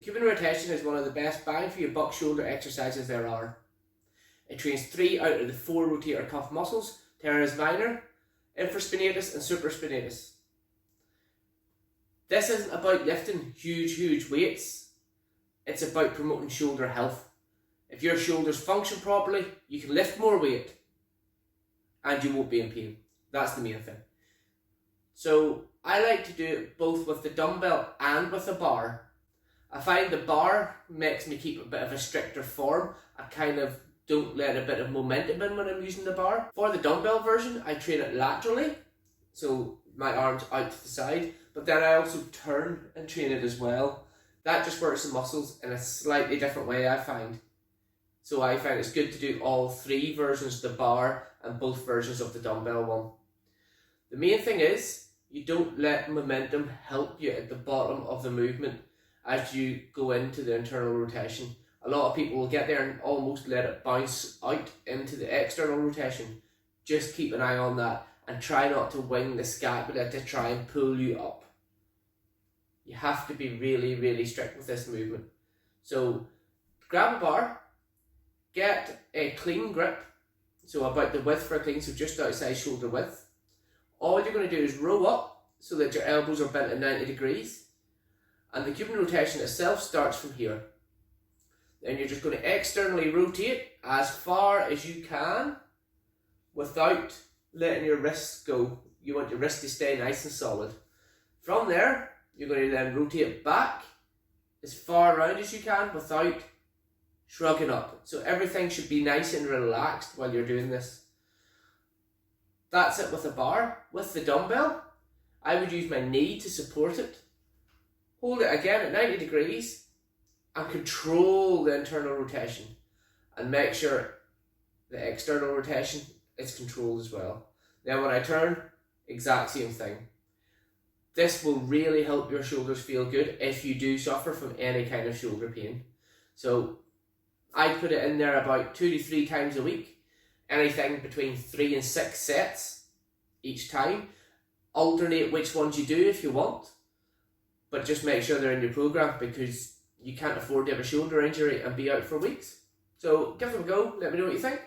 Cuban rotation is one of the best bang for your buck shoulder exercises there are. It trains 3 out of the 4 rotator cuff muscles, teres minor, infraspinatus and supraspinatus. This isn't about lifting huge weights, it's about promoting shoulder health. If your shoulders function properly, you can lift more weight and you won't be in pain. That's the main thing. So I like to do it both with the dumbbell and with a bar. I find the bar makes me keep a bit of a stricter form. I kind of don't let a bit of momentum in when I'm using the bar. For the dumbbell version, I train it laterally, so my arms out to the side, but then I also turn and train it as well. That just works the muscles in a slightly different way, I find. So I find it's good to do all 3 versions of the bar and both versions of the dumbbell one. The main thing is, you don't let momentum help you at the bottom of the movement as you go into the internal rotation. A lot of people will get there and almost let it bounce out into the external rotation. Just keep an eye on that and try not to wing the scapula to try and pull you up. You have to be really strict with this movement. So grab a bar, get a clean grip, so about the width for a clean, so just outside shoulder width. All you're going to do is row up so that your elbows are bent at 90 degrees, and the Cuban rotation itself starts from here. Then you're just going to externally rotate as far as you can without letting your wrists go. You want your wrist to stay nice and solid. From there, you're going to then rotate back as far around as you can without shrugging up. So everything should be nice and relaxed while you're doing this. That's it with the bar. With the dumbbell, I would use my knee to support it. Hold it again at 90 degrees and control the internal rotation. And make sure the external rotation is controlled as well. Then when I turn, exact same thing. This will really help your shoulders feel good if you do suffer from any kind of shoulder pain. So I put it in there about 2 to 3 times a week. Anything between 3 and 6 sets each time. Alternate which ones you do if you want. But just make sure they're in your program, because you can't afford to have a shoulder injury and be out for weeks. So give them a go, let me know what you think.